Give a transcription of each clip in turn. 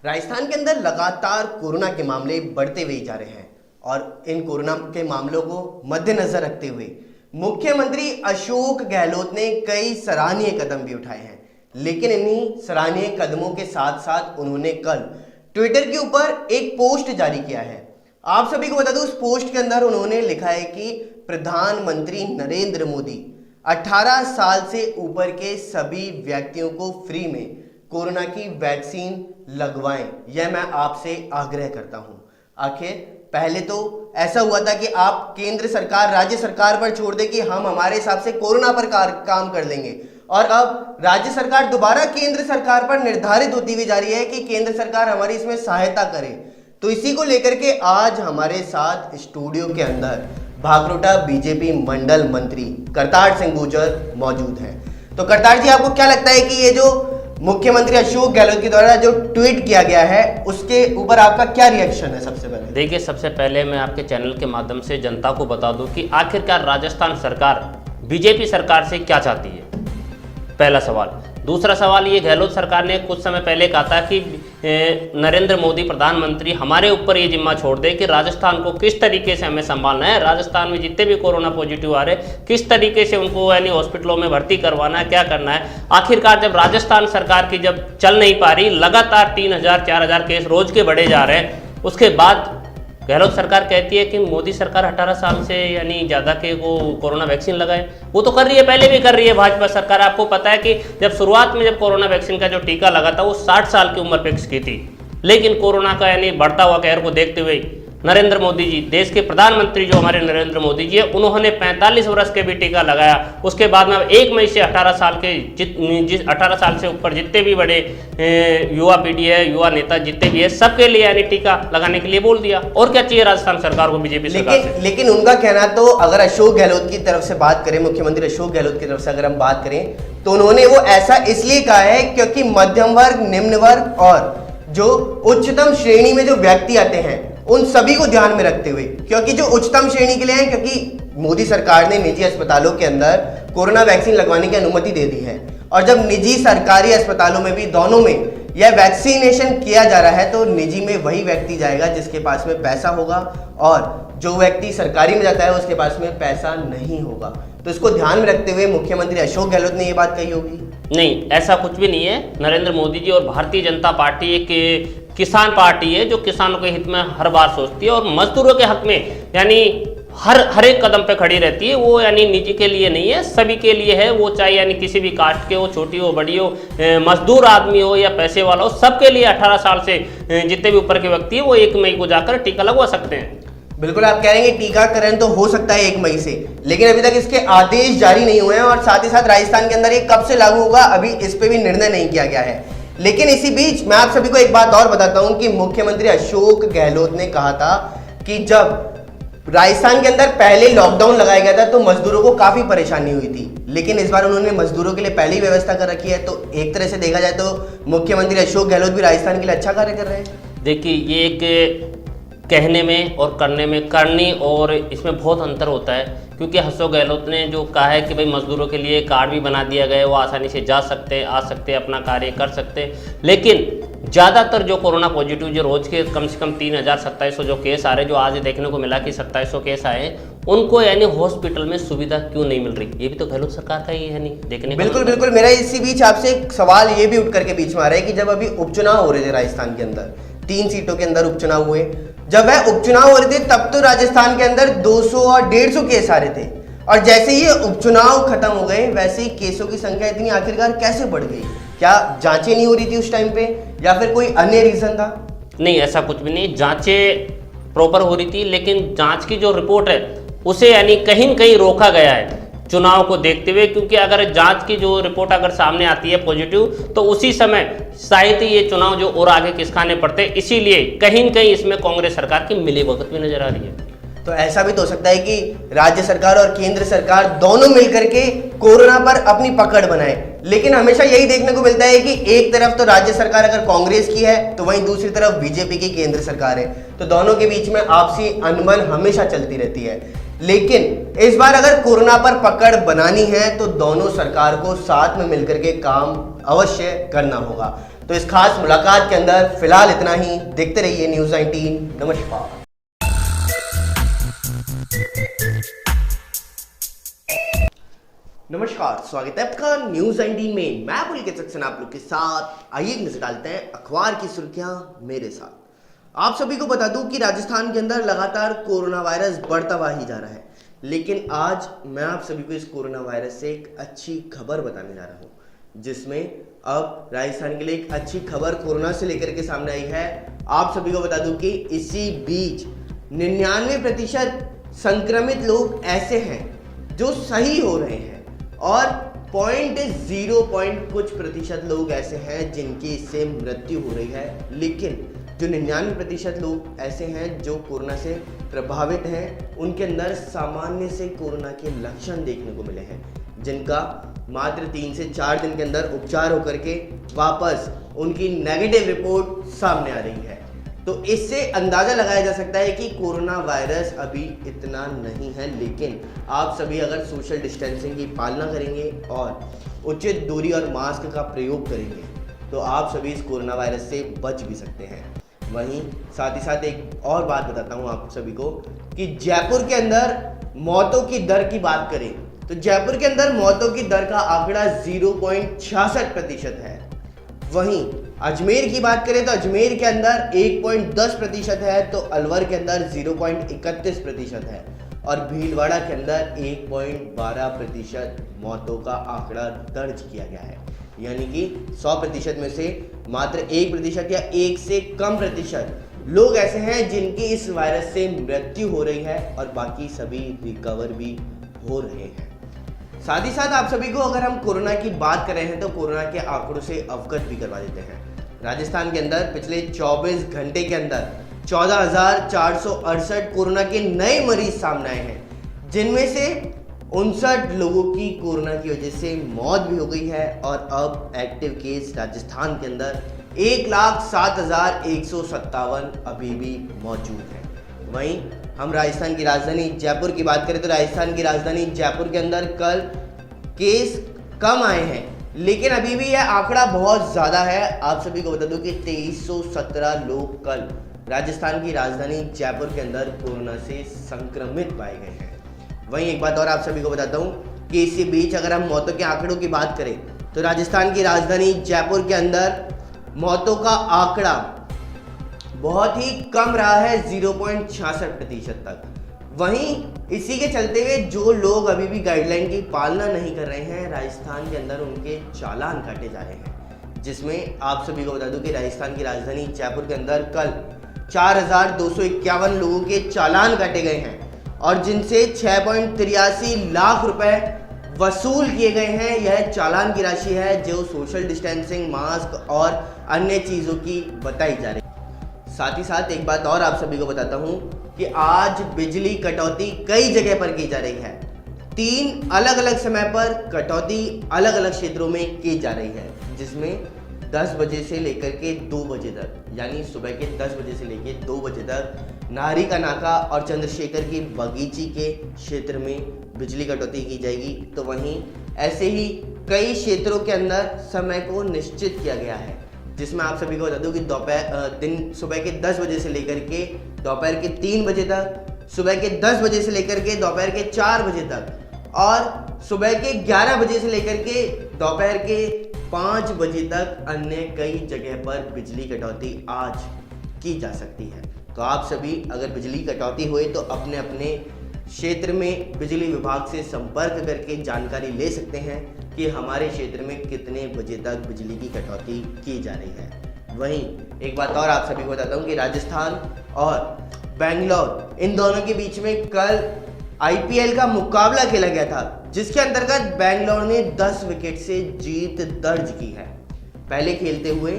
राजस्थान के अंदर लगातार कोरोना के मामले बढ़ते हुए जा रहे हैं और इन कोरोना के मामलों को मद्देनजर रखते हुए मुख्यमंत्री अशोक गहलोत ने कई सराहनीय कदम भी उठाए हैं। लेकिन इन्हीं सराहनीय कदमों के साथ साथ उन्होंने कल ट्विटर के ऊपर एक पोस्ट जारी किया है। आप सभी को बता दूं, उस पोस्ट के अंदर उन्होंने लिखा है कि प्रधानमंत्री नरेंद्र मोदी 18 साल से ऊपर के सभी व्यक्तियों को फ्री में कोरोना की वैक्सीन लगवाएं, यह मैं आपसे आग्रह करता हूं। आखिर पहले तो ऐसा हुआ था कि आप केंद्र सरकार राज्य सरकार पर छोड़ दे कि हम हमारे हिसाब से कोरोना पर काम कर लेंगे, और अब राज्य सरकार दोबारा केंद्र सरकार पर निर्धारित होती हुई जा रही है कि केंद्र सरकार हमारी इसमें सहायता करे। तो इसी को लेकर के आज हमारे साथ स्टूडियो के अंदर भागरोटा बीजेपी मंडल मंत्री करतार सिंह गुर्जर मौजूद हैं। तो करतार जी, आपको क्या लगता है कि ये जो मुख्यमंत्री अशोक गहलोत के द्वारा जो ट्वीट किया गया है उसके ऊपर आपका क्या रिएक्शन है? सबसे पहले देखिए, सबसे पहले मैं आपके चैनल के माध्यम से जनता को बता दूं कि आखिरकार राजस्थान सरकार बीजेपी सरकार से क्या चाहती है, पहला सवाल। दूसरा सवाल, ये गहलोत सरकार ने कुछ समय पहले कहा था कि नरेंद्र मोदी प्रधानमंत्री हमारे ऊपर ये जिम्मा छोड़ दे कि राजस्थान को किस तरीके से हमें संभालना है, राजस्थान में जितने भी कोरोना पॉजिटिव आ रहे किस तरीके से उनको यानी हॉस्पिटलों में भर्ती करवाना है, क्या करना है। आखिरकार जब राजस्थान सरकार की जब चल नहीं पा रही, लगातार 3000 4000 केस रोज के बढ़े जा रहे हैं, उसके बाद गहलोत सरकार कहती है कि मोदी सरकार 18 साल से यानी ज़्यादा के को कोरोना वैक्सीन लगाए। वो तो कर रही है, पहले भी कर रही है भाजपा सरकार। आपको पता है कि जब शुरुआत में जब कोरोना वैक्सीन का जो टीका लगा था वो 60 साल की उम्र फिक्स की थी, लेकिन कोरोना का यानी बढ़ता हुआ कहर को देखते हुए नरेंद्र मोदी जी, देश के प्रधानमंत्री जो हमारे नरेंद्र मोदी जी है, उन्होंने 45 वर्ष के भी टीका लगाया। उसके बाद में 1 मई से 18 साल के 18 साल से ऊपर जितने भी बड़े युवा पीढ़ी है, युवा नेता जितने भी है, सबके लिए यानी टीका लगाने के लिए बोल दिया। और क्या चाहिए राजस्थान सरकार को, बीजेपी सरकार से? लेकिन उनका कहना तो, अगर अशोक गहलोत की तरफ से बात करें, मुख्यमंत्री अशोक गहलोत की तरफ से अगर हम बात करें, तो उन्होंने वो ऐसा इसलिए कहा है क्योंकि मध्यम वर्ग, निम्न वर्ग और जो उच्चतम श्रेणी में जो व्यक्ति आते हैं उन सभी को ध्यान में रखते हुए, क्योंकि जो उच्चतम श्रेणी के लिए है, क्योंकि मोदी सरकार ने निजी अस्पतालों के अंदर कोरोना वैक्सीन लगवाने की अनुमति दे दी है, और जब निजी सरकारी अस्पतालों में भी दोनों में यह वैक्सीनेशन किया जा रहा है तो निजी में वही व्यक्ति जाएगा जिसके पास में पैसा होगा, और जो व्यक्ति सरकारी में जाता है उसके पास में पैसा नहीं होगा। तो इसको ध्यान में रखते हुए मुख्यमंत्री अशोक गहलोत ने ये बात कही होगी। नहीं, ऐसा कुछ भी नहीं है। नरेंद्र मोदी जी और भारतीय जनता पार्टी एक किसान पार्टी है जो किसानों के हित में हर बार सोचती है और मजदूरों के हक में यानी हर एक कदम पे खड़ी रहती है। वो यानी निजी के लिए नहीं है, सभी के लिए है। वो चाहे यानी किसी भी कास्ट के हो, छोटी हो बड़ी हो, मजदूर आदमी हो या पैसे वाला हो, सबके लिए 18 साल से जितने भी ऊपर के व्यक्ति है वो 1 मई को जाकर टीका लगवा सकते हैं। बिल्कुल, आप कह रहे हैं टीकाकरण तो हो सकता है 1 मई से, लेकिन अभी तक इसके आदेश जारी नहीं हुए हैं, और साथ ही साथ राजस्थान के अंदर ये कब से लागू होगा अभी इस पे भी निर्णय नहीं किया गया है। लेकिन इसी बीच मैं आप सभी को एक बात और बताता हूं कि मुख्यमंत्री अशोक गहलोत ने कहा था कि जब राजस्थान के अंदर पहले लॉकडाउन लगाया गया था तो मजदूरों को काफी परेशानी हुई थी, लेकिन इस बार उन्होंने मजदूरों के लिए पहले ही व्यवस्था कर रखी है। तो एक तरह से देखा जाए तो मुख्यमंत्री अशोक गहलोत भी राजस्थान के लिए अच्छा कार्य कर रहे हैं। देखिए, ये एक कहने में और करने में, करनी और इसमें बहुत अंतर होता है, क्योंकि अशोक गहलोत ने जो कहा है कि भाई मजदूरों के लिए कार्ड भी बना दिया गया है, वो आसानी से जा सकते हैं, आ सकते हैं, अपना कार्य कर सकते हैं। लेकिन ज़्यादातर जो कोरोना पॉजिटिव जो रोज़ के कम से कम 3000-2700 जो केस आ रहे, जो आज देखने को मिला कि 2700 केस आए, उनको यानी हॉस्पिटल में सुविधा क्यों नहीं मिल रही? ये भी तो गहलोत सरकार का ही है नहीं देखने। बिल्कुल, मेरा इसी बीच आपसे एक सवाल ये भी उठ करके बीच में आ रहा है कि जब अभी उपचुनाव हो रहे थे राजस्थान के अंदर, 3 सीटों के अंदर उपचुनाव हुए, जब वह उपचुनाव हो रहे थे तब तो राजस्थान के अंदर 200 और 150 केस आ रहे थे, और जैसे ही उपचुनाव खत्म हो गए वैसे ही केसों की संख्या इतनी आखिरकार कैसे बढ़ गई? क्या जांचें नहीं हो रही थी उस टाइम पे, या फिर कोई अन्य रीजन था? नहीं, ऐसा कुछ भी नहीं। जांचें प्रॉपर हो रही थी, लेकिन जांच की जो रिपोर्ट है उसे यानी कहीं न कहीं रोका गया है चुनाव को देखते हुए, क्योंकि अगर जांच की जो रिपोर्ट अगर सामने आती है पॉजिटिव तो उसी समय शायद ये चुनाव जो और आगे खिसकाने पड़ते, इसीलिए कहीं न कहीं इसमें कांग्रेस सरकार की मिलीभगत भी नजर आ रही है। तो ऐसा भी तो हो सकता है कि राज्य सरकार और केंद्र सरकार दोनों मिलकर के कोरोना पर अपनी पकड़ बनाए, लेकिन हमेशा यही देखने को मिलता है कि एक तरफ तो राज्य सरकार अगर कांग्रेस की है तो वहीं दूसरी तरफ बीजेपी की केंद्र सरकार है, तो दोनों के बीच में आपसी अनबन हमेशा चलती रहती है। लेकिन इस बार अगर कोरोना पर पकड़ बनानी है तो दोनों सरकार को साथ में मिलकर के काम अवश्य करना होगा। तो इस खास मुलाकात के अंदर फिलहाल इतना ही। देखते रहिए न्यूज़ 19। नमस्कार। नमस्कार, स्वागत है आपका न्यूज़ 19 में। मैं पुलकित सक्सेना आप लोग के साथ। आइए एक नजर डालते हैं अखबार की सुर्खियां मेरे साथ। आप सभी को बता दूं कि राजस्थान के अंदर लगातार कोरोना वायरस बढ़ता हुआ ही जा रहा है, लेकिन आज मैं आप सभी को इस कोरोना वायरस से एक अच्छी खबर बताने जा रहा हूं, जिसमें अब राजस्थान के लिए एक अच्छी खबर कोरोना से लेकर के सामने आई है। आप सभी को बता दूं कि इसी बीच 99% संक्रमित लोग ऐसे हैं जो सही हो रहे हैं और 0.0 कुछ प्रतिशत लोग ऐसे हैं जिनकी इससे मृत्यु हो रही है। लेकिन जो 99% लोग ऐसे हैं जो कोरोना से प्रभावित हैं, उनके अंदर सामान्य से कोरोना के लक्षण देखने को मिले हैं, जिनका मात्र 3 से 4 दिन के अंदर उपचार होकर के वापस उनकी नेगेटिव रिपोर्ट सामने आ रही है। तो इससे अंदाजा लगाया जा सकता है कि कोरोना वायरस अभी इतना नहीं है, लेकिन आप सभी अगर सोशल डिस्टेंसिंग की पालना करेंगे और उचित दूरी और मास्क का प्रयोग करेंगे तो आप सभी इस कोरोना वायरस से बच भी सकते हैं। वहीं साथ ही साथ एक और बात बताता हूं आप सभी को कि जयपुर के अंदर मौतों की दर की बात करें तो जयपुर के अंदर मौतों की दर का आंकड़ा 0.66% है। वहीं अजमेर की बात करें तो अजमेर के अंदर 1.10% है, तो अलवर के अंदर 0.31% है और भीलवाड़ा के अंदर 1.12% मौतों का आंकड़ा दर्ज किया गया है। यानी कि 100% में से मात्र 1% या 1 से कम प्रतिशत लोग ऐसे हैं जिनकी इस वायरस से मृत्यु हो रही है और बाकी सभी रिकवर भी हो रहे हैं। साथ ही साथ आप सभी को अगर हम कोरोना की बात कर रहे हैं तो कोरोना के आंकड़ों से अवगत भी करवा देते हैं। राजस्थान के अंदर पिछले 24 घंटे के अंदर 14,468 कोरोना के नए मरीज सामने आए हैं, जिनमें से 59 लोगों की कोरोना की वजह से मौत भी हो गई है और अब एक्टिव केस राजस्थान के अंदर 1,07,157 अभी भी मौजूद है। वहीं हम राजस्थान की राजधानी जयपुर की बात करें तो राजस्थान की राजधानी जयपुर के अंदर कल केस कम आए हैं, लेकिन अभी भी यह आंकड़ा बहुत ज़्यादा है। आप सभी को बता दूं कि 2317 लोग कल राजस्थान की राजधानी जयपुर के अंदर कोरोना से संक्रमित पाए गए हैं। वहीं एक बात और आप सभी को बताता हूं कि इसी बीच अगर हम मौतों के आंकड़ों की बात करें तो राजस्थान की राजधानी जयपुर के अंदर मौतों का आंकड़ा बहुत ही कम रहा है, 0.66% तक। वहीं इसी के चलते हुए जो लोग अभी भी गाइडलाइन की पालना नहीं कर रहे हैं, राजस्थान के अंदर उनके चालान काटे जा रहे हैं, जिसमें आप सभी को बता दूं कि राजस्थान की राजधानी जयपुर के अंदर कल 4,251 लोगों के चालान काटे गए हैं और जिनसे 6.83 लाख रुपए वसूल किए गए हैं। यह चालान की राशि है जो सोशल डिस्टेंसिंग, मास्क और अन्य चीज़ों की बताई जा रही है। साथ ही साथ एक बात और आप सभी को बताता हूं कि आज बिजली कटौती कई जगह पर की जा रही है। 3 अलग अलग समय पर कटौती अलग अलग क्षेत्रों में की जा रही है, जिसमें 10 बजे से लेकर के 2 बजे तक, यानी सुबह के 10 बजे से लेकर 2 बजे तक नाहरी का नाका और चंद्रशेखर की बगीची के क्षेत्र में बिजली कटौती की जाएगी। तो वहीं ऐसे ही कई क्षेत्रों के अंदर समय को निश्चित किया गया है, जिसमें आप सभी को बता दूं कि सुबह के 10 बजे से लेकर के दोपहर के 3 बजे तक, सुबह के 10 बजे से लेकर के दोपहर के 4 बजे तक और सुबह के 11 बजे से लेकर के दोपहर के 5 बजे तक अन्य कई जगह पर बिजली कटौती आज की जा सकती है। तो आप सभी अगर बिजली कटौती हुए तो अपने अपने क्षेत्र में बिजली विभाग से संपर्क करके जानकारी ले सकते हैं कि हमारे क्षेत्र में कितने बजे तक बिजली की कटौती की जा रही है। वहीं एक बात और आप सभी को बताता हूं कि राजस्थान और बेंगलोर इन दोनों के बीच में कल आईपीएल का मुकाबला खेला गया था, जिसके अंतर्गत बेंगलोर ने 10 विकेट से जीत दर्ज की है। पहले खेलते हुए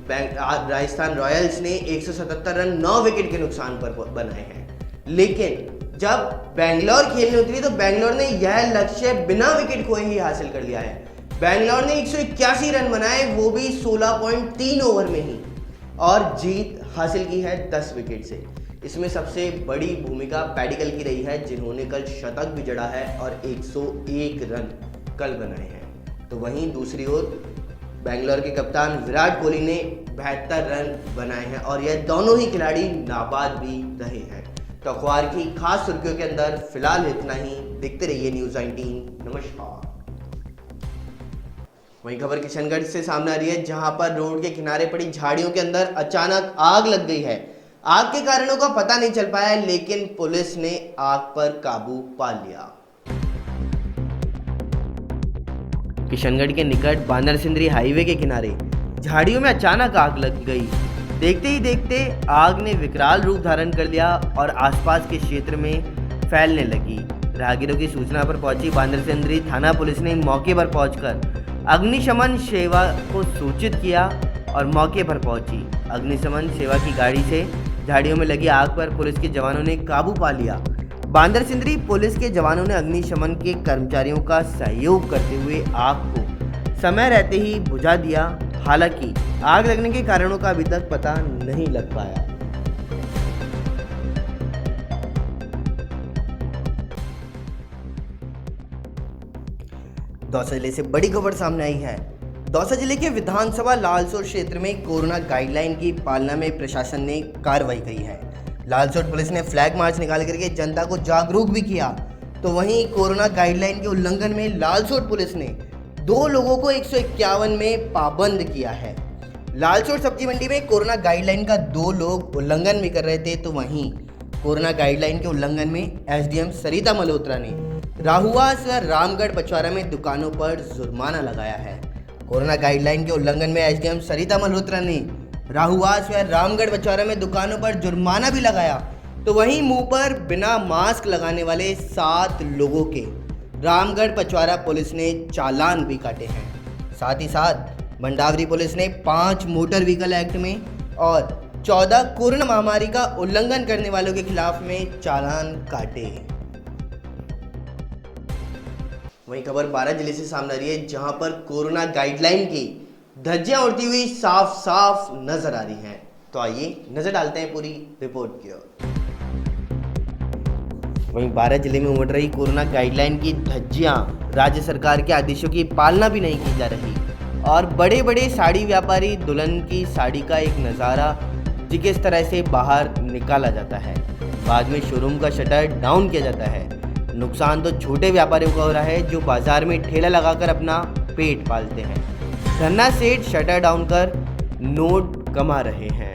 राजस्थान रॉयल्स ने 177 रन 9 विकेट के नुकसान पर बनाए हैं, लेकिन जब बेंगलोर खेलने उतरी तो बेंगलोर ने यह लक्ष्य बिना विकेट खोए ही हासिल कर लिया है। बेंगलोर ने 181 रन बनाए, वो भी 16.3 ओवर में ही, और जीत हासिल की है 10 विकेट से। इसमें सबसे बड़ी भूमिका पैडिकल की रही है, जिन्होंने कल शतक भी जड़ा है और 101 रन कल बनाए हैं। तो वहीं दूसरी ओर बेंगलोर के कप्तान विराट कोहली ने 72 रन बनाए हैं और यह दोनों ही खिलाड़ी नाबाद भी रहे हैं। तो अखबार की खास सुर्खियों के अंदर फिलहाल इतना ही। देखते रहिए न्यूज़ 19। नमस्कार। वही खबर किशनगढ़ से सामने आ रही है, जहां पर रोड के किनारे पड़ी झाड़ियों के अंदर अचानक आग लग गई है। आग के कारणों का पता नहीं चल पाया, लेकिन पुलिस ने आग पर काबू पा लिया। किशनगढ़ के निकट बांदरसिंदरी हाईवे के किनारे झाड़ियों में अचानक आग लग गई। देखते ही देखते आग ने विकराल रूप धारण कर लिया और आसपास के क्षेत्र में फैलने लगी। राहगीरों की सूचना पर पहुंची बांदरसिंदरी थाना पुलिस ने मौके पर पहुंचकर अग्निशमन सेवा को सूचित किया और मौके पर पहुंची अग्निशमन सेवा की गाड़ी से झाड़ियों में लगी आग पर पुलिस के जवानों ने काबू पा लिया। बांदरसिंदरी पुलिस के जवानों ने अग्निशमन के कर्मचारियों का सहयोग करते हुए आग को समय रहते ही बुझा दिया। हालांकि आग लगने के कारणों का अभी तक पता नहीं लग पाया। दौसा जिले से बड़ी खबर सामने आई है। दौसा जिले के विधानसभा लालसोट क्षेत्र में कोरोना गाइडलाइन की पालना में प्रशासन ने कार्रवाई की है। लालसोट पुलिस ने फ्लैग मार्च निकाल करके जनता को जागरूक भी किया। तो वहीं कोरोना गाइडलाइन के उल्लंघन में लालसोट पुलिस ने 2 लोगों को 151 में पाबंद किया है। लालसोट सब्जी मंडी में कोरोना गाइडलाइन का 2 लोग उल्लंघन भी कर रहे थे। तो वहीं कोरोना गाइडलाइन के उल्लंघन में एसडीएम सरिता मल्होत्रा ने राहुआस व रामगढ़ पचवारा में दुकानों पर जुर्माना लगाया है। कोरोना गाइडलाइन के उल्लंघन में एसडीएम सरिता मल्होत्रा ने राहुआस व रामगढ़ पचवारा में दुकानों पर जुर्माना भी लगाया। तो वहीं मुंह पर बिना मास्क लगाने वाले 7 लोगों के रामगढ़ पचवारा पुलिस ने चालान भी काटे हैं। साथ ही साथ मंडावरी पुलिस ने 5 मोटर व्हीकल एक्ट में और 14 कोरोना महामारी का उल्लंघन करने वालों के खिलाफ में चालान काटे। वहीं खबर 12 जिले से सामने आ रही है, जहां पर कोरोना गाइडलाइन की धज्जियां उड़ती हुई साफ साफ नजर आ रही हैं। तो आइए नजर डालते हैं पूरी रिपोर्ट की ओर। वहीं 12 जिले में उमड़ रही कोरोना गाइडलाइन की धज्जियां, राज्य सरकार के आदेशों की पालना भी नहीं की जा रही और बड़े बड़े साड़ी व्यापारी दुल्हन की साड़ी का एक नज़ारा जिस तरह से बाहर निकाला जाता है, बाद में शोरूम का शटर डाउन किया जाता है। नुकसान तो छोटे व्यापारियों का हो रहा है, जो बाजार में ठेला लगाकर अपना पेट पालते हैं। धन्ना सेठ शटर डाउन कर नोट कमा रहे हैं।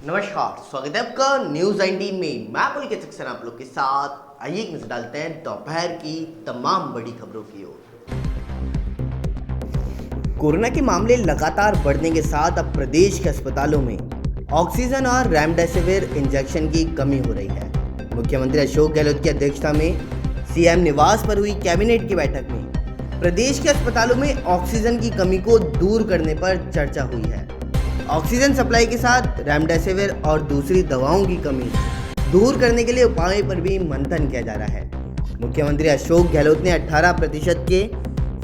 नमस्कार, स्वागत है आपका न्यूज़ 19 में। मैं पुलकित सक्सेना आप लोग के साथ। आइए एक नजर डालते हैं दोपहर की तमाम बड़ी खबरों की ओर। कोरोना के मामले लगातार बढ़ने के साथ अब प्रदेश के अस्पतालों में ऑक्सीजन और रेमडेसिविर इंजेक्शन की कमी हो रही है। मुख्यमंत्री अशोक गहलोत की अध्यक्षता में सीएम निवास पर हुई कैबिनेट की बैठक में प्रदेश के अस्पतालों में ऑक्सीजन की कमी को दूर करने पर चर्चा हुई है। ऑक्सीजन सप्लाई के साथ रेमडेसिविर और दूसरी दवाओं की कमी दूर करने के लिए उपायों पर भी मंथन किया जा रहा है। मुख्यमंत्री अशोक गहलोत ने 18% के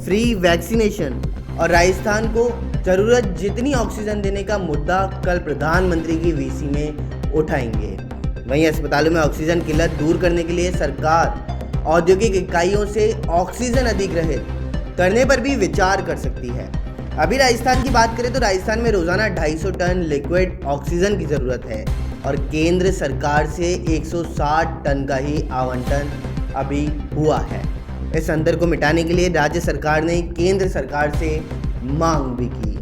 फ्री वैक्सीनेशन और राजस्थान को जरूरत जितनी ऑक्सीजन देने का मुद्दा कल प्रधानमंत्री की वीसी में उठाएंगे। वहीं अस्पतालों में ऑक्सीजन किल्लत दूर करने के लिए सरकार औद्योगिक इकाइयों से ऑक्सीजन अधिग्रहित करने पर भी विचार कर सकती है। अभी राजस्थान की बात करें तो राजस्थान में रोजाना 250 टन लिक्विड ऑक्सीजन की ज़रूरत है और केंद्र सरकार से 160 टन का ही आवंटन अभी हुआ है। इस अंतर को मिटाने के लिए राज्य सरकार ने केंद्र सरकार से मांग भी की।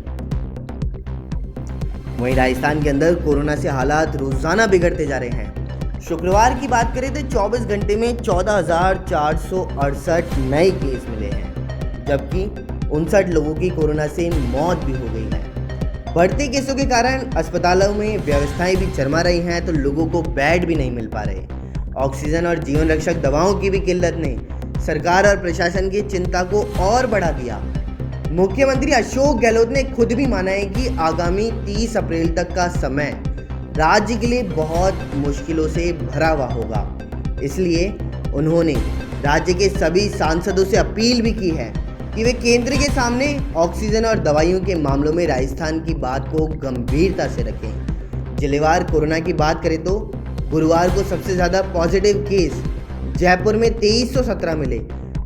वहीं राजस्थान के अंदर कोरोना से हालात रोजाना बिगड़ते जा रहे हैं। शुक्रवार की बात करें तो 24 घंटे में 14,468 नए केस मिले हैं, जबकि 59 लोगों की कोरोना से मौत भी हो गई है। बढ़ते केसों के कारण अस्पतालों में व्यवस्थाएं भी चरमरा रही हैं, तो लोगों को बेड भी नहीं मिल पा रहे। ऑक्सीजन और जीवन रक्षक दवाओं की भी किल्लत ने सरकार और प्रशासन की चिंता को और बढ़ा दिया। मुख्यमंत्री अशोक गहलोत ने खुद भी माना है कि आगामी 30 अप्रैल तक का समय राज्य के लिए बहुत मुश्किलों से भरा हुआ होगा। इसलिए उन्होंने राज्य के सभी सांसदों से अपील भी की है कि वे केंद्र के सामने ऑक्सीजन और दवाइयों के मामलों में राजस्थान की बात को गंभीरता से रखें। जिलेवार कोरोना की बात करें तो गुरुवार को सबसे ज़्यादा पॉजिटिव केस जयपुर में 2317 मिले,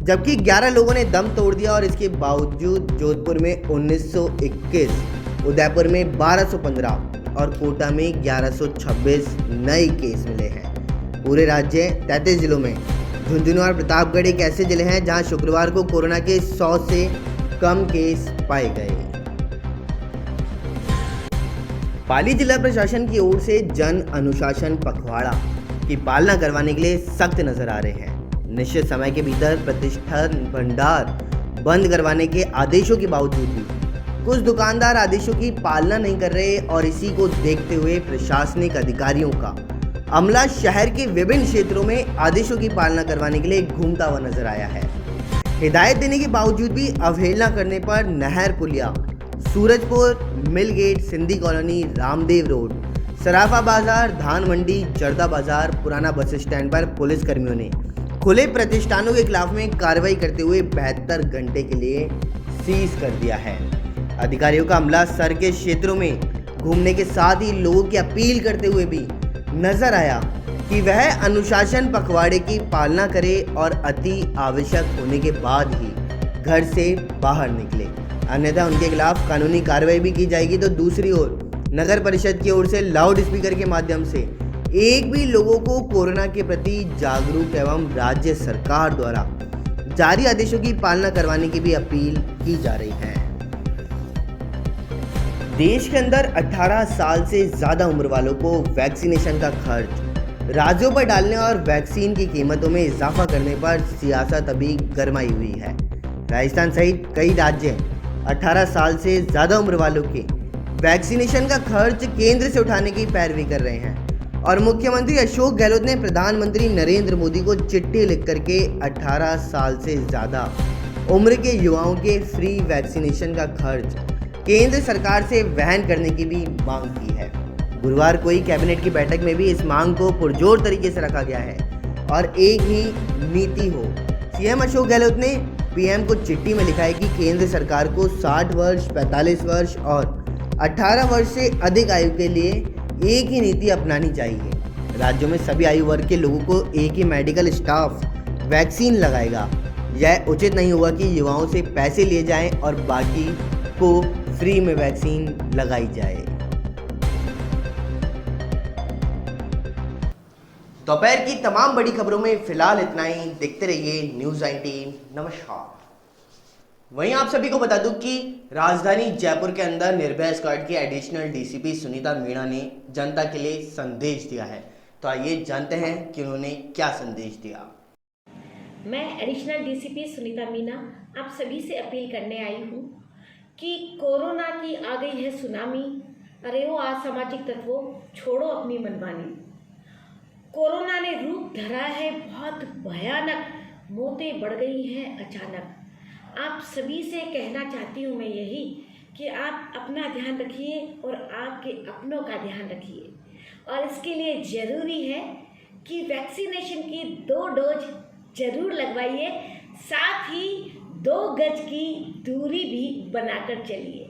जबकि 11 लोगों ने दम तोड़ दिया और इसके बावजूद जोधपुर में 1921, उदयपुर में 1215 और कोटा में 1126 नए केस मिले हैं। पूरे राज्य 33 जिलों में झुंझुनू और प्रतापगढ़ एक ऐसे जिले हैं जहां शुक्रवार को कोरोना के 100 से कम केस पाए गए। पाली जिला प्रशासन की ओर से जन अनुशासन पखवाड़ा की पालना करवाने के लिए सख्त नजर आ रहे हैं। निश्चित समय के भीतर प्रतिष्ठान भंडार बंद करवाने के आदेशों के बावजूद भी कुछ दुकानदार आदेशों की पालना नहीं कर रहे और इसी को देखते हुए प्रशासनिक अधिकारियों का अमला शहर के विभिन्न क्षेत्रों में आदेशों की पालना करवाने के लिए घूमता हुआ नजर आया है। हिदायत देने के बावजूद भी अवहेलना करने पर Nahar Puliya, Surajpur, mill gate, Sindhi colony, Ramdev road, Sarafa Bazaar, Dhan मंडी, जर्दा बाजार, पुराना बस स्टैंड पर पुलिस कर्मियों ने खुले प्रतिष्ठानों के खिलाफ में कार्रवाई करते हुए 72 घंटे के लिए सीज कर दिया है। अधिकारियों का अमला सर के क्षेत्रों में घूमने के साथ ही लोगों की अपील करते हुए भी नजर आया कि वह अनुशासन पखवाड़े की पालना करे और अति आवश्यक होने के बाद ही घर से बाहर निकले, अन्यथा उनके खिलाफ कानूनी कार्रवाई भी की जाएगी। तो दूसरी ओर नगर परिषद की ओर से लाउड स्पीकर के माध्यम से एक भी लोगों को कोरोना के प्रति जागरूक एवं राज्य सरकार द्वारा जारी आदेशों की पालना करवाने की भी अपील की जा रही है। देश के अंदर 18 साल से ज़्यादा उम्र वालों को वैक्सीनेशन का खर्च राज्यों पर डालने और वैक्सीन की कीमतों में इजाफा करने पर सियासत अभी गरमाई हुई है। राजस्थान सहित कई राज्य 18 साल से ज़्यादा उम्र वालों के वैक्सीनेशन का खर्च केंद्र से उठाने की पैरवी कर रहे हैं और मुख्यमंत्री अशोक गहलोत ने प्रधानमंत्री नरेंद्र मोदी को चिट्ठी लिख करके 18 साल से ज़्यादा उम्र के युवाओं के फ्री वैक्सीनेशन का खर्च केंद्र सरकार से वहन करने की भी मांग की है। गुरुवार को ही कैबिनेट की बैठक में भी इस मांग को पुरजोर तरीके से रखा गया है और एक ही नीति हो। सीएम अशोक गहलोत ने पीएम को चिट्ठी में लिखा है कि केंद्र सरकार को 60 वर्ष, 45 वर्ष और 18 वर्ष से अधिक आयु के लिए एक ही नीति अपनानी चाहिए। राज्यों में सभी आयु वर्ग के लोगों को एक ही मेडिकल स्टाफ वैक्सीन लगाएगा। यह उचित नहीं होगा कि युवाओं से पैसे लिए जाएं और बाकी को फ्री में वैक्सीन लगाई जाए। दोपहर की तमाम बड़ी खबरों में फिलहाल इतना ही। देखते रहिए न्यूज़ 19। नमस्कार। वहीं आप सभी को बता दूं कि राजधानी जयपुर के अंदर निर्भया स्क्वाड की एडिशनल डीसीपी सुनीता मीणा ने जनता के लिए संदेश दिया है। तो आइए जानते हैं कि उन्होंने क्या संदेश दिया। मैं एडिशनल डीसीपी सुनीता मीणा आप सभी से अपील करने आई हूँ कि कोरोना की आ गई है सुनामी। अरे वो असामाजिक तत्वों, छोड़ो अपनी मनमानी। कोरोना ने रूप धरा है बहुत भयानक, मौतें बढ़ गई हैं अचानक। आप सभी से कहना चाहती हूँ मैं यही कि आप अपना ध्यान रखिए और आपके अपनों का ध्यान रखिए और इसके लिए ज़रूरी है कि वैक्सीनेशन की 2 डोज ज़रूर लगवाइए, साथ ही 2 गज की दूरी भी बनाकर चलिए।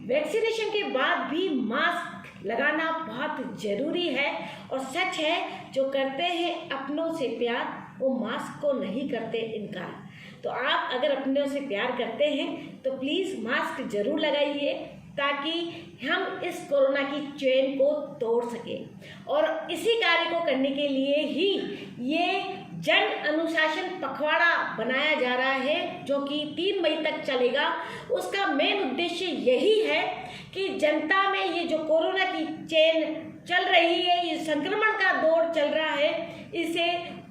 वैक्सीनेशन के बाद भी मास्क लगाना बहुत ज़रूरी है और सच है जो करते हैं अपनों से प्यार वो मास्क को नहीं करते इनकार। तो आप अगर अपनों से प्यार करते हैं तो प्लीज़ मास्क ज़रूर लगाइए ताकि हम इस कोरोना की चेन को तोड़ सकें। और इसी कार्य को करने के लिए ही ये जन अनुशासन पखवाड़ा बनाया जा रहा है जो कि 3 मई तक चलेगा। उसका मेन उद्देश्य यही है कि जनता में ये जो कोरोना की चेन चल रही है, ये संक्रमण का दौर चल रहा है, इसे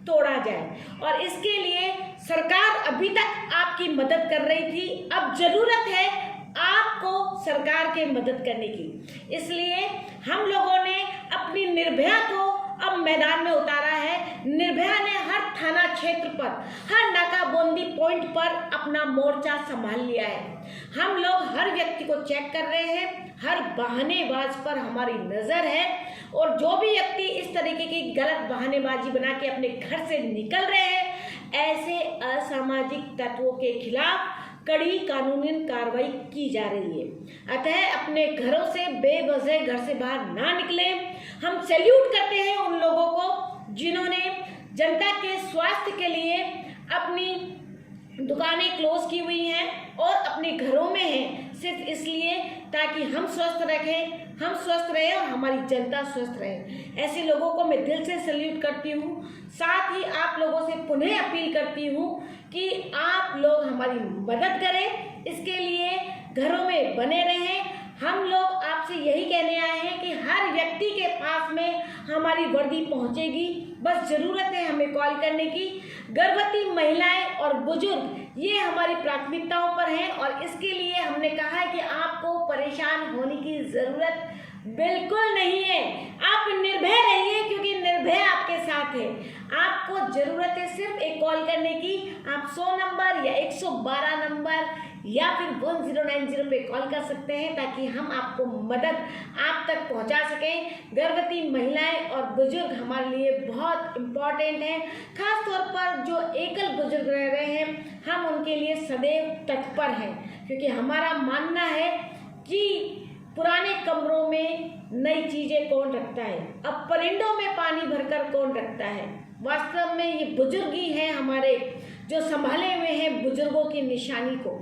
तोड़ा जाए। और इसके लिए सरकार अभी तक आपकी मदद कर रही थी, अब जरूरत है आपको सरकार के मदद करने की। इसलिए हम लोगों ने अपनी निर्भया को अब मैदान में उतारा है। निर्भया ने हर थाना क्षेत्र पर, हर नाकाबंदी पॉइंट पर अपना मोर्चा संभाल लिया है। हम लोग हर व्यक्ति को चेक कर रहे हैं, हर बहानेबाज पर हमारी नजर है, और जो भी व्यक्ति इस तरीके की गलत बहानेबाजी बना के अपने घर से निकल रहे हैं, ऐसे असामाजिक तत्वों के खिलाफ कड़ी कानूनी कार्रवाई की जा रही है। अतः अपने घरों से बेवजह घर से बाहर ना निकले। हम सैल्यूट करते हैं उन लोगों को जिन्होंने जनता के स्वास्थ्य के लिए अपनी दुकानें क्लोज की हुई हैं और अपने घरों में हैं, सिर्फ इसलिए ताकि हम स्वस्थ रहें और हमारी जनता स्वस्थ रहे। ऐसे लोगों को मैं दिल से सैल्यूट करती हूँ। साथ ही आप लोगों से पुनः अपील करती हूँ कि आप लोग हमारी मदद करें, इसके लिए घरों में बने रहें। हम लोग आपसे यही कहने आए हैं कि हर व्यक्ति के पास में हमारी वर्दी पहुंचेगी, बस ज़रूरत है हमें कॉल करने की। गर्भवती महिलाएं और बुजुर्ग ये हमारी प्राथमिकताओं पर हैं, और इसके लिए हमने कहा है कि आपको परेशान होने की ज़रूरत बिल्कुल नहीं है। आप निर्भय रहिए, क्योंकि निर्भय आपके साथ है। आपको ज़रूरत है सिर्फ एक कॉल करने की। आप 100 नंबर या 112 नंबर या फिर 1090 पे कॉल कर सकते हैं, ताकि हम आपको मदद आप तक पहुंचा सकें। गर्भवती महिलाएं और बुजुर्ग हमारे लिए बहुत इम्पॉर्टेंट हैं। खास तौर पर जो एकल बुजुर्ग रह रहे हैं, हम उनके लिए सदैव तत्पर हैं, क्योंकि हमारा मानना है कि पुराने कमरों में नई चीज़ें कौन रखता है, अब परिंदों में पानी भरकर कौन रखता है। वास्तव में ये बुजुर्ग ही हैं हमारे, जो संभाले हुए हैं बुजुर्गों की निशानी को,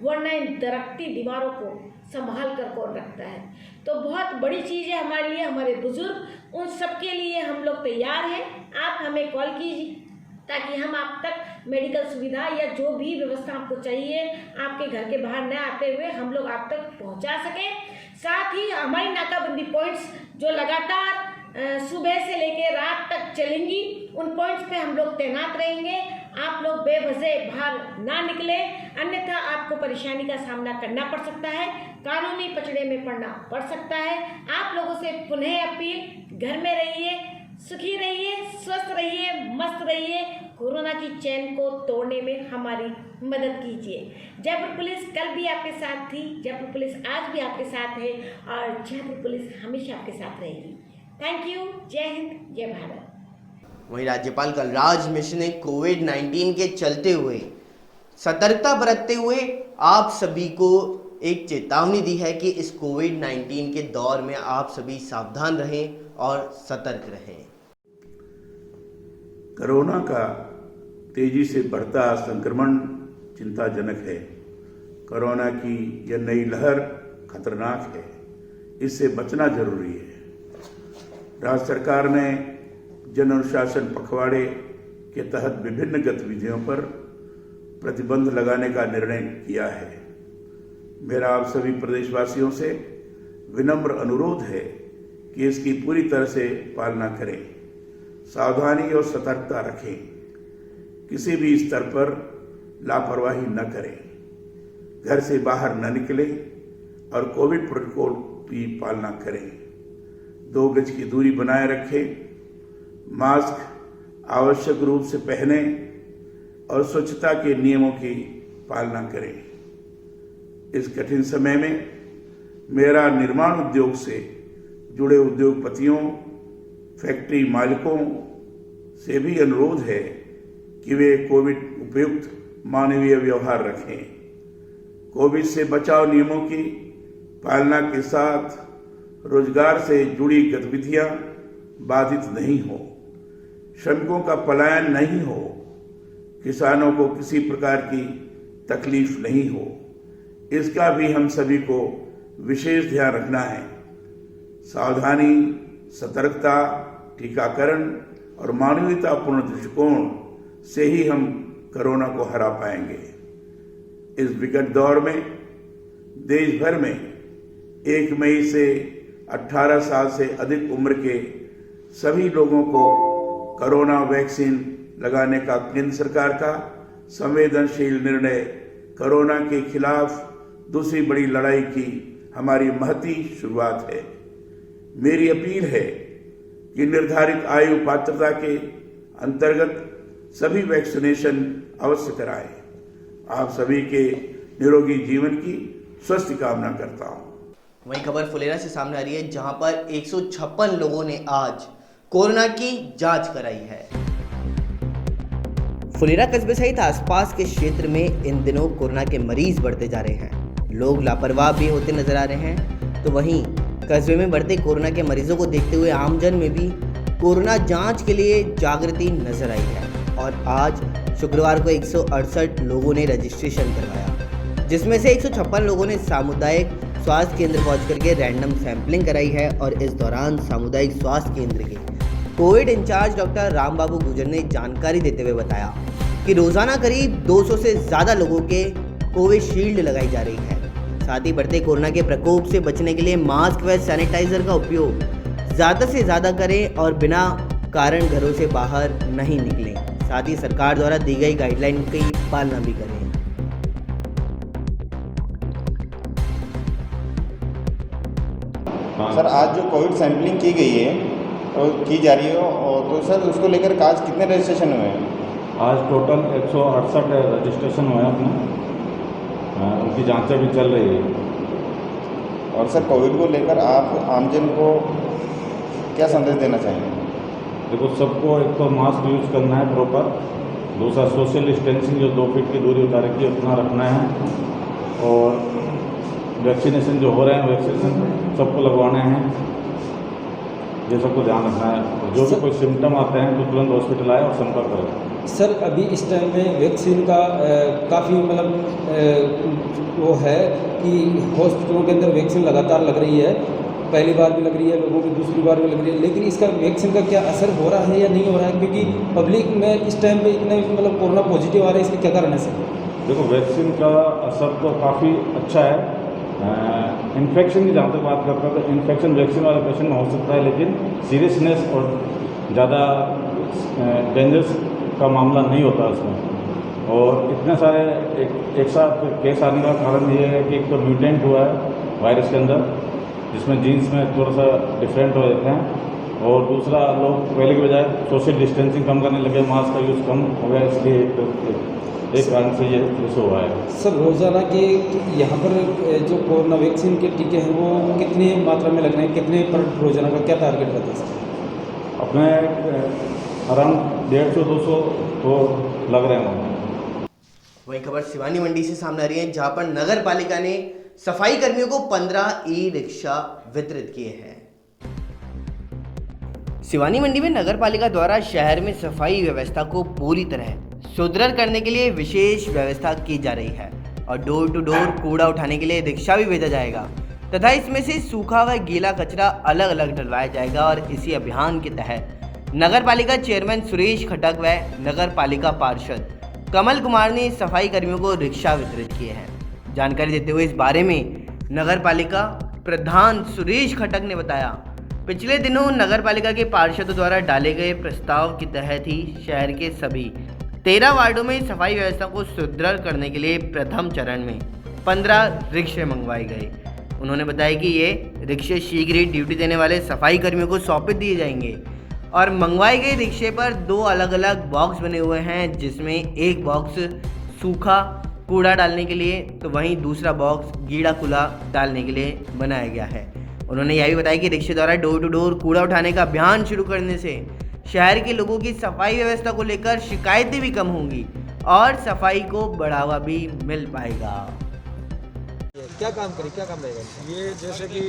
वरना इन दरकती दीवारों को संभाल कर कौन रखता है। तो बहुत बड़ी चीज़ है हमारे लिए, हमारे बुजुर्ग, उन सब के लिए हम लोग तैयार हैं। आप हमें कॉल कीजिए ताकि हम आप तक मेडिकल सुविधा या जो भी व्यवस्था आपको चाहिए, आपके घर के बाहर न आते हुए हम लोग आप तक पहुंचा सकें। साथ ही हमारी नाकाबंदी पॉइंट्स जो लगातार सुबह से लेकर रात तक चलेंगी, उन पॉइंट्स पे हम लोग तैनात रहेंगे। आप लोग बेवजह बाहर ना निकले, अन्यथा आपको परेशानी का सामना करना पड़ सकता है, कानूनी पचड़े में पड़ना पड़ सकता है। आप लोगों से पुनः अपील, घर में रहिए, सुखी रहिए, स्वस्थ रहिए, मस्त रहिए। कोरोना की चैन को तोड़ने में हमारी मदद कीजिए। जयपुर पुलिस कल भी आपके साथ थी, जयपुर पुलिस आज भी आपके साथ है, और जयपुर पुलिस हमेशा आपके साथ रहेगी। Thank you. जय हिंद, जय भारत। वहीं राज्यपाल कलराज मिश्र ने कोविड-19 के चलते हुए सतर्कता बरतते हुए आप सभी को एक चेतावनी दी है कि इस कोविड-19 के दौर में आप सभी सावधान रहें और सतर्क रहें। कोरोना का तेजी से बढ़ता संक्रमण चिंताजनक है। कोरोना की यह नई लहर खतरनाक है, इससे बचना जरूरी है। राज्य सरकार ने जन अनुशासन पखवाड़े के तहत विभिन्न गतिविधियों पर प्रतिबंध लगाने का निर्णय किया है। मेरा आप सभी प्रदेशवासियों से विनम्र अनुरोध है कि इसकी पूरी तरह से पालना करें, सावधानी और सतर्कता रखें, किसी भी स्तर पर लापरवाही न करें, घर से बाहर न निकलें और कोविड प्रोटोकॉल की पालना करें। 2 गज की दूरी बनाए रखें, मास्क आवश्यक रूप से पहने और स्वच्छता के नियमों की पालना करें। इस कठिन समय में मेरा निर्माण उद्योग से जुड़े उद्योगपतियों, फैक्ट्री मालिकों से भी अनुरोध है कि वे कोविड उपयुक्त मानवीय व्यवहार रखें। कोविड से बचाव नियमों की पालना के साथ रोजगार से जुड़ी गतिविधियां बाधित नहीं हो, श्रमिकों का पलायन नहीं हो, किसानों को किसी प्रकार की तकलीफ नहीं हो, इसका भी हम सभी को विशेष ध्यान रखना है। सावधानी, सतर्कता, टीकाकरण और मानवीयतापूर्ण दृष्टिकोण से ही हम कोरोना को हरा पाएंगे। इस विकट दौर में देश भर में 1 मई से 18 साल से अधिक उम्र के सभी लोगों को कोरोना वैक्सीन लगाने का केंद्र सरकार का संवेदनशील निर्णय कोरोना के खिलाफ दूसरी बड़ी लड़ाई की हमारी महती शुरुआत है। मेरी अपील है कि निर्धारित आयु पात्रता के अंतर्गत सभी वैक्सीनेशन अवश्य कराएं। आप सभी के निरोगी जीवन की स्वस्थ कामना करता हूं। वहीं खबर फुलेरा से सामने आ रही है, जहां पर 156 लोगों ने आज कोरोना की जांच कराई है। फुलेरा कस्बे सहित आसपास के क्षेत्र में इन दिनों कोरोना के मरीज बढ़ते जा रहे हैं। लोग लापरवाह भी होते नजर आ रहे हैं। तो वहीं कस्बे में बढ़ते कोरोना के मरीजों को देखते हुए आमजन में भी कोरोना जांच के लिए जागृति नजर आई है। और आज शुक्रवार को 168 लोगों ने रजिस्ट्रेशन करवाया, जिसमें से 156 लोगों ने सामुदायिक स्वास्थ्य केंद्र पहुंच करके रैंडम सैंपलिंग कराई है। और इस दौरान सामुदायिक स्वास्थ्य केंद्र के कोविड इंचार्ज डॉक्टर राम बाबू गुजर ने जानकारी देते हुए बताया कि रोजाना करीब 200 से ज़्यादा लोगों के कोविशील्ड लगाई जा रही है। साथ ही बढ़ते कोरोना के प्रकोप से बचने के लिए मास्क व सैनिटाइजर का उपयोग ज़्यादा से ज़्यादा करें और बिना कारण घरों से बाहर नहीं निकलें। साथ ही सरकार द्वारा दी गई गाइडलाइन की पालना भी करें। सर, आज जो कोविड सैंपलिंग की गई है और की जा रही है, और तो सर उसको लेकर आज कितने रजिस्ट्रेशन हुए हैं? आज टोटल 168 रजिस्ट्रेशन हुए हैं अपने, उनकी जांचें भी चल रही है। और सर, कोविड को लेकर आप आमजन को क्या संदेश देना चाहेंगे? देखो, सबको एक तो मास्क यूज करना है प्रॉपर, दूसरा सोशल डिस्टेंसिंग जो 2 फीट की दूरी उतार के उतना रखना है, और वैक्सीनेशन जो हो रहे हैं वैक्सीनेशन सबको लगवाने हैं, ये सबको ध्यान रखना है। जो भी कोई सिम्टम आते हैं तो तुरंत हॉस्पिटल आए और संपर्क करें। सर, अभी इस टाइम में वैक्सीन का काफ़ी मतलब वो है कि हॉस्पिटलों के अंदर वैक्सीन लगातार लग रही है। पहली बार भी लग रही है लोगों की, दूसरी बार भी लग रही है, लेकिन इसका वैक्सीन का क्या असर हो रहा है या नहीं हो रहा है? क्योंकि पब्लिक में इस टाइम पे इतने मतलब कोरोना पॉजिटिव आ रहा है, इसका क्या कारण है सर? देखो, वैक्सीन का असर तो काफ़ी अच्छा है। इन्फेक्शन की जहाँ तक बात करते हैं तो इन्फेक्शन वैक्सीन वाले पेशेंट में हो सकता है, लेकिन सीरियसनेस और ज़्यादा डेंजरस का मामला नहीं होता इसमें। और इतने सारे एक साथ केस आने का कारण ये है कि एक तो म्यूटेंट हुआ है वायरस के अंदर, जिसमें जीन्स में थोड़ा सा डिफरेंट हो जाते हैं, और दूसरा लोग पहले की बजाय सोशल डिस्टेंसिंग कम करने लगे, मास्क का यूज़ कम हो गया, इसलिए एक कारण से ये हुआ है। सर, रोज़ाना के यहाँ पर जो कोरोना वैक्सीन के टीके हैं वो कितनी मात्रा में लग रहे हैं, कितने पर रोज़ाना का क्या टारगेट रहता है सर? अपने अराउंड 150-200 तो लग रहे हैं। वही खबर सिवानी मंडी से सामने आ रही है, जहां पर नगर पालिका ने सफाई कर्मियों को 15 ई-रिक्शा वितरित किए हैं। सिवानी मंडी में नगर पालिका द्वारा शहर में सफाई व्यवस्था को पूरी तरह सुदृढ़ करने के लिए विशेष व्यवस्था की जा रही है और डोर टू डोर कूड़ा उठाने के लिए रिक्शा भी भेजा जाएगा तथा इसमें से सूखा व गीला कचरा अलग अलग डलवाया जाएगा। और इसी अभियान के तहत नगर पालिका चेयरमैन सुरेश खटक व नगर पालिका पार्षद कमल कुमार ने सफाई कर्मियों को रिक्शा वितरित किए हैं। जानकारी देते हुए इस बारे में नगर पालिका प्रधान सुरेश खटक ने बताया, पिछले दिनों नगर पालिका के पार्षदों द्वारा डाले गए प्रस्ताव के तहत ही शहर के सभी 13 वार्डों में सफाई व्यवस्था को सुदृढ़ करने के लिए प्रथम चरण में 15 रिक्शे मंगवाए गए। उन्होंने बताया कि ये रिक्शे शीघ्र ही ड्यूटी देने वाले सफाई कर्मियों को सौंपे दिए जाएंगे और मंगवाए गए रिक्शे पर 2 अलग अलग बॉक्स बने हुए हैं, जिसमें एक बॉक्स सूखा कूड़ा डालने के लिए तो वहीं दूसरा बॉक्स गीला कूड़ा डालने के लिए बनाया गया है। उन्होंने यह भी बताया कि रिक्शे द्वारा डोर टू डोर कूड़ा उठाने का अभियान शुरू करने से शहर के लोगों की सफाई व्यवस्था को लेकर शिकायतें भी कम होंगी और सफाई को बढ़ावा भी मिल पाएगा। क्या काम रहेगा? ये जैसे कि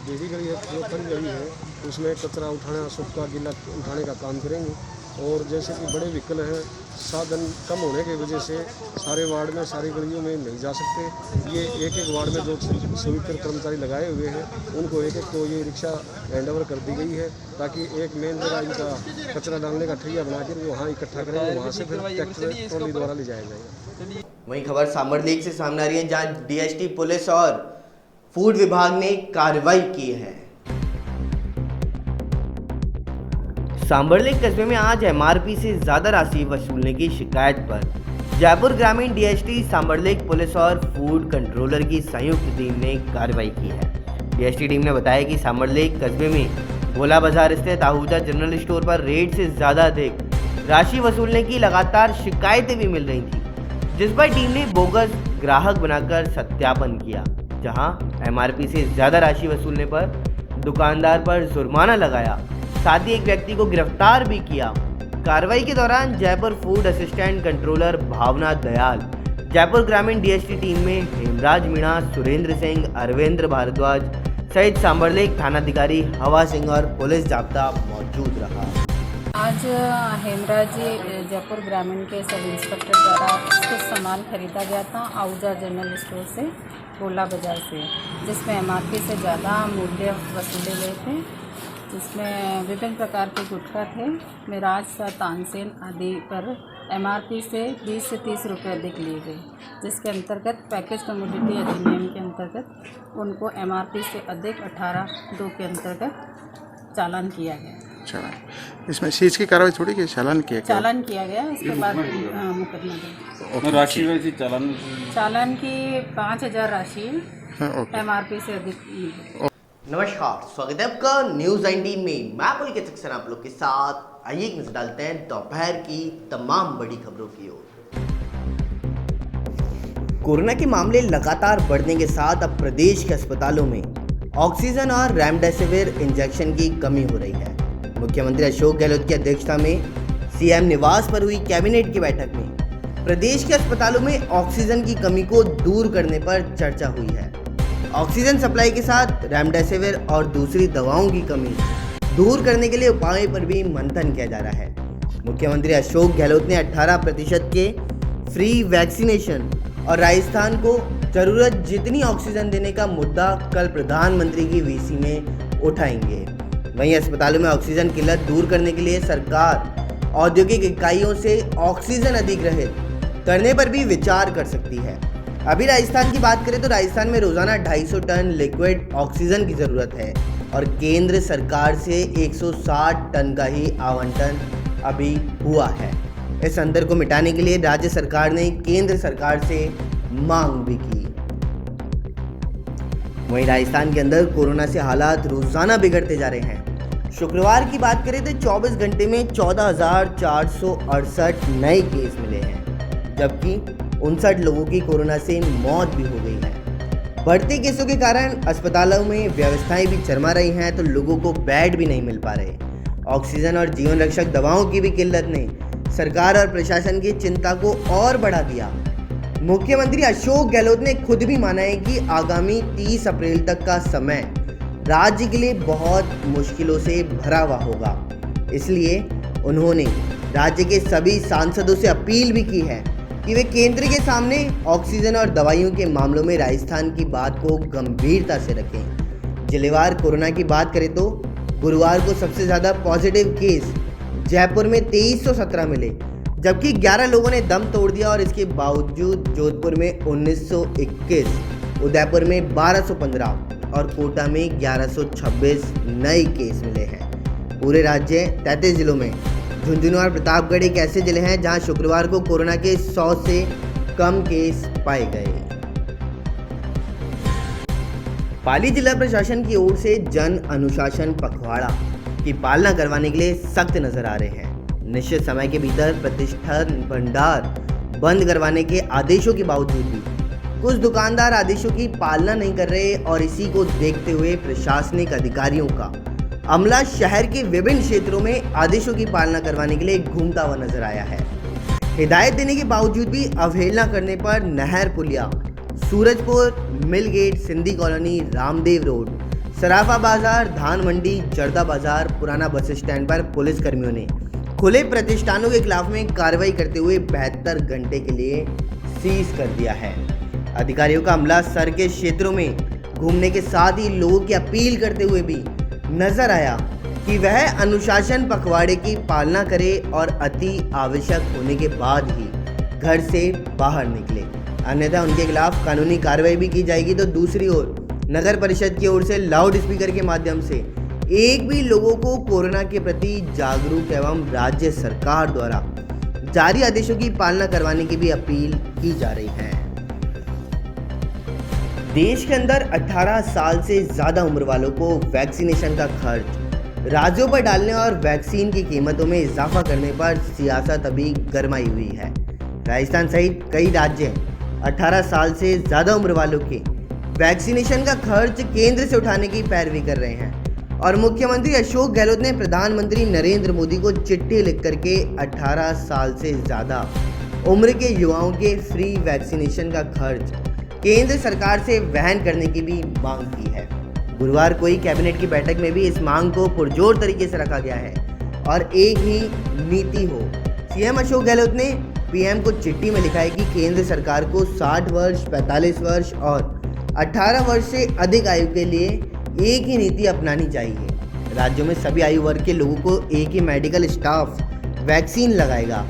डेली गली है, जो खड़ी गली है, उसमें कचरा उठाना, सूखा गीला उठाने का काम करेंगे। और जैसे कि बड़े व्हीकल हैं, साधन कम होने की वजह से सारे वार्ड में, सारी गलियों में नहीं जा सकते। ये एक एक वार्ड में जो स्वीपर कर्मचारी लगाए हुए हैं, उनको एक एक को ये रिक्शा हैंड ओवर कर दी गई है, ताकि एक मेन जगह इनका कचरा डालने का ठिया बनाकर वहाँ इकट्ठा करेंगे, वहाँ से फिर ट्रैक्टर ट्रॉली द्वारा ले जाया जाएगा। वहीं खबर सांबर लीग से सामने आ रही है, जहां डीएसटी पुलिस और फूड विभाग ने कार्रवाई की है। सांबरलेक कस्बे में आज एमआरपी से ज्यादा राशि वसूलने की शिकायत पर जयपुर ग्रामीण डीएसटी, सांबरलेक पुलिस और फूड कंट्रोलर की संयुक्त टीम ने कार्रवाई की है। डीएसटी टीम ने बताया कि सांबरलेक कस्बे में भोला बाजार स्थित आहूजा जनरल स्टोर पर रेट से ज्यादा अधिक राशि वसूलने की लगातार शिकायतें भी मिल रही थी, जिस पर टीम ने बोगस ग्राहक बनाकर सत्यापन किया, जहां एमआरपी से ज्यादा राशि वसूलने पर दुकानदार पर जुर्माना लगाया, साथ ही एक व्यक्ति को गिरफ्तार भी किया। कार्रवाई के दौरान जयपुर फूड असिस्टेंट कंट्रोलर भावना दयाल, जयपुर ग्रामीण डीएसटी टीम में हेमराज मीणा, सुरेंद्र सिंह, अरविंद्र भारद्वाज सहित सांबरलेक थानाधिकारी हवा सिंह और पुलिस जाब्ता मौजूद रहा। आज हेमराज जी जयपुर ग्रामीण के सब इंस्पेक्टर द्वारा कुछ सामान खरीदा गया था आहूजा जनरल स्टोर से, भोला बाजार से, जिसमें एमआरपी से ज़्यादा मूल्य वसूले गए थे, जिसमें विभिन्न प्रकार के गुटखा थे, मिराज, तानसेन आदि पर एमआरपी से 20 से 30 रुपये अधिक लिए गए, जिसके अंतर्गत पैकेज कमोडिटी अधिनियम के अंतर्गत उनको एमआरपी से अधिक 18(2) के अंतर्गत चालान किया गया। अच्छा, इसमें सीज की कार्रवाई थोड़ी की चालान किया गया? चालान किया गया, इसके बाद मुकदमा दर्ज। राशि वैसी चालान की 5,000 राशि एमआरपी से अधिक। नमस्कार, स्वागत है आपका न्यूज़ 19 में। मैं पुलकित सक्सेना आप लोग के साथ। आइए एक नजर डालते हैं दोपहर की तमाम बड़ी खबरों की ओर। कोरोना के मामले लगातार बढ़ने के साथ अब प्रदेश के अस्पतालों में ऑक्सीजन और रेमडेसिविर इंजेक्शन की कमी हो रही है। मुख्यमंत्री अशोक गहलोत की अध्यक्षता में सीएम निवास पर हुई कैबिनेट की बैठक में प्रदेश के अस्पतालों में ऑक्सीजन की कमी को दूर करने पर चर्चा हुई है। ऑक्सीजन सप्लाई के साथ रेमडेसिविर और दूसरी दवाओं की कमी दूर करने के लिए उपायों पर भी मंथन किया जा रहा है। मुख्यमंत्री अशोक गहलोत ने 18% के फ्री वैक्सीनेशन और राजस्थान को जरूरत जितनी ऑक्सीजन देने का मुद्दा कल प्रधानमंत्री की वीसी में उठाएंगे। वहीं अस्पतालों में ऑक्सीजन किल्लत दूर करने के लिए सरकार औद्योगिक इकाइयों से ऑक्सीजन अधिग्रहित करने पर भी विचार कर सकती है। अभी राजस्थान की बात करें तो राजस्थान में रोजाना 250 टन लिक्विड ऑक्सीजन की ज़रूरत है और केंद्र सरकार से 160 टन का ही आवंटन अभी हुआ है। इस अंतर को मिटाने के लिए राज्य सरकार ने केंद्र सरकार से मांग भी की। वहीं राजस्थान के अंदर कोरोना से हालात रोजाना बिगड़ते जा रहे हैं। शुक्रवार की बात करें तो 24 घंटे में 14,468 नए केस मिले हैं, जबकि 59 लोगों की कोरोना से मौत भी हो गई है। बढ़ते केसों के कारण अस्पतालों में व्यवस्थाएं भी चरमा रही हैं, तो लोगों को बेड भी नहीं मिल पा रहे। ऑक्सीजन और जीवन रक्षक दवाओं की भी किल्लत ने सरकार और प्रशासन की चिंता को और बढ़ा दिया। मुख्यमंत्री अशोक गहलोत ने खुद भी माना है कि आगामी 30 अप्रैल तक का समय राज्य के लिए बहुत मुश्किलों से भरा हुआ होगा। इसलिए उन्होंने राज्य के सभी सांसदों से अपील भी की है कि वे केंद्र के सामने ऑक्सीजन और दवाइयों के मामलों में राजस्थान की बात को गंभीरता से रखें। जिलेवार कोरोना की बात करें तो गुरुवार को सबसे ज़्यादा पॉजिटिव केस जयपुर में 2317 मिले, जबकि 11 लोगों ने दम तोड़ दिया और इसके बावजूद जोधपुर में 1921, उदयपुर में 1215 और कोटा में 1126 नए केस मिले हैं। पूरे राज्य 33 जिलों में झुंझुनू और प्रतापगढ़ एक ऐसे जिले हैं जहां शुक्रवार को कोरोना के 100 से कम केस पाए गए। पाली जिला प्रशासन की ओर से जन अनुशासन पखवाड़ा की पालना करवाने के लिए सख्त नजर आ रहे हैं। निश्चित समय के भीतर प्रतिष्ठान भंडार बंद करवाने के आदेशों के बावजूद भी कुछ दुकानदार आदेशों की पालना नहीं कर रहे और इसी को देखते हुए प्रशासनिक अधिकारियों का अमला शहर के विभिन्न क्षेत्रों में आदेशों की पालना करवाने के लिए घूमता हुआ नजर आया है। हिदायत देने के बावजूद भी अवहेलना करने पर Nahar Puliya, Surajpur, mill gate, Sindhi colony, Ramdev road, Sarafa Bazaar, Dhan मंडी, जर्दा बाजार, पुराना बस स्टैंड पर पुलिस कर्मियों ने खुले प्रतिष्ठानों के खिलाफ में कार्रवाई करते हुए 72 घंटे के लिए सीज कर दिया है। अधिकारियों का अमला सर के क्षेत्रों में घूमने के साथ ही लोगों की अपील करते हुए भी नजर आया कि वह अनुशासन पखवाड़े की पालना करे और अति आवश्यक होने के बाद ही घर से बाहर निकले, अन्यथा उनके खिलाफ कानूनी कार्रवाई भी की जाएगी। तो दूसरी ओर नगर परिषद की ओर से लाउड स्पीकर के माध्यम से एक भी लोगों को कोरोना के प्रति जागरूक एवं राज्य सरकार द्वारा जारी आदेशों की पालना करवाने की भी अपील की जा रही है। देश के अंदर 18 साल से ज़्यादा उम्र वालों को वैक्सीनेशन का खर्च राज्यों पर डालने और वैक्सीन की कीमतों में इजाफा करने पर सियासत अभी गरमाई हुई है। राजस्थान सहित कई राज्य 18 साल से ज़्यादा उम्र वालों के वैक्सीनेशन का खर्च केंद्र से उठाने की पैरवी कर रहे हैं और मुख्यमंत्री अशोक गहलोत ने प्रधानमंत्री नरेंद्र मोदी को चिट्ठी लिख करके 18 साल से ज़्यादा उम्र के युवाओं के फ्री वैक्सीनेशन का खर्च केंद्र सरकार से वहन करने की भी मांग की है। गुरुवार को ही कैबिनेट की बैठक में भी इस मांग को पुरजोर तरीके से रखा गया है और एक ही नीति हो। सीएम अशोक गहलोत ने पीएम को चिट्ठी में लिखा है कि केंद्र सरकार को 60 वर्ष, 45 वर्ष और 18 वर्ष से अधिक आयु के लिए एक ही नीति अपनानी चाहिए। राज्यों में सभी आयु वर्ग के लोगों को एक ही मेडिकल स्टाफ वैक्सीन लगाएगा।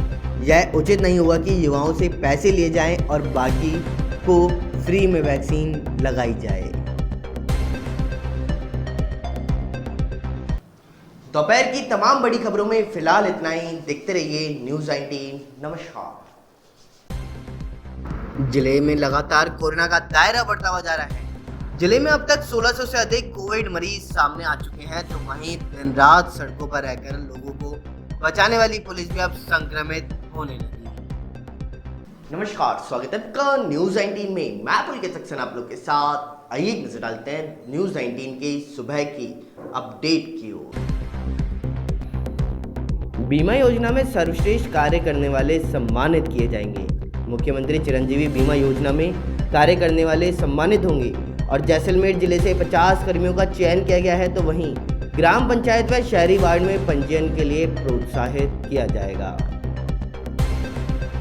यह उचित नहीं होगा कि युवाओं से पैसे लिए जाएं और बाकी को फ्री में वैक्सीन लगाई जाए। दोपहर की तमाम बड़ी खबरों में फिलहाल इतना ही। देखते रहिए न्यूज़ 19। नमस्कार। जिले में लगातार कोरोना का दायरा बढ़ता हुआ जा रहा है। जिले में अब तक 1600 से अधिक कोविड मरीज सामने आ चुके हैं, तो वहीं दिन रात सड़कों पर रहकर लोगों को बचाने वाली पुलिस भी अब संक्रमित होने लगी है। नमस्कार, स्वागत है आपका न्यूज़ 19 में। मैं पुलकित सक्सेना आप लोग के साथ। आइए एक नजर डालते हैं न्यूज़ 19 की सुबह की अपडेट की ओर। बीमा योजना में सर्वश्रेष्ठ कार्य करने वाले सम्मानित किए जाएंगे। मुख्यमंत्री चिरंजीवी बीमा योजना में कार्य करने वाले सम्मानित होंगे और जैसलमेर जिले से 50 कर्मियों का चयन किया गया है, तो वहीं ग्राम पंचायत व शहरी वार्ड में पंजीयन के लिए प्रोत्साहित किया जाएगा।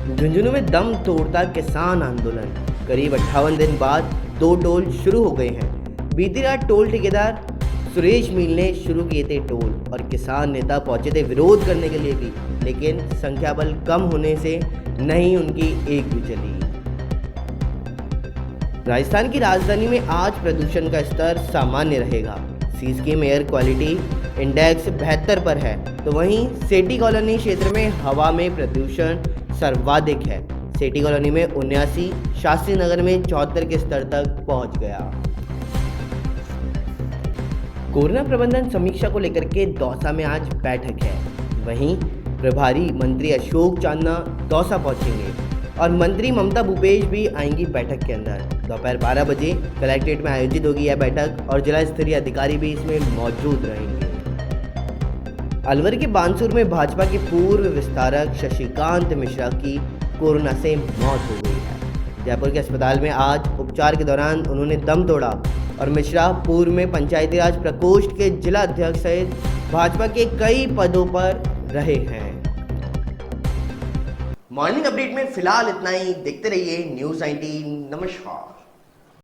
झुंझुनू में दम तोड़ता किसान आंदोलन। करीब 58 दिन बाद 2 टोल शुरू हो गए हैं। बीती रात टोल ठेकेदार सुरेश मील ने शुरू किए थे टोल और किसान नेता पहुंचे थे विरोध करने के लिए भी, लेकिन संख्या बल कम होने से नहीं उनकी एक भी चली। राजस्थान की राजधानी में आज प्रदूषण का स्तर सामान्य रहेगा। सीस्कीम एयर क्वालिटी इंडेक्स 72 पर है, तो वहीं सेठी कॉलोनी क्षेत्र में हवा में प्रदूषण सर्वाधिक है। सेठी कॉलोनी में 79, शास्त्री नगर में 74 के स्तर तक पहुंच गया। कोरोना प्रबंधन समीक्षा को लेकर के दौसा में आज बैठक है। वहीं प्रभारी मंत्री अशोक चांदना दौसा पहुंचेंगे और मंत्री ममता भूपेश भी आएंगी बैठक के अंदर। दोपहर 12 बजे कलेक्ट्रेट में आयोजित होगी यह बैठक और जिला स्तरीय अधिकारी भी इसमें मौजूद रहेंगे। अलवर के बानसूर में भाजपा के पूर्व विस्तारक शशिकांत मिश्रा की कोरोना से मौत हो गई है। जयपुर के अस्पताल में आज उपचार के दौरान उन्होंने दम तोड़ा और मिश्रा पूर्व में पंचायती राज प्रकोष्ठ के जिला अध्यक्ष सहित भाजपा के कई पदों पर रहे हैं। मॉर्निंग अपडेट में फिलहाल इतना ही। देखते रहिए न्यूज़ 19। नमस्कार।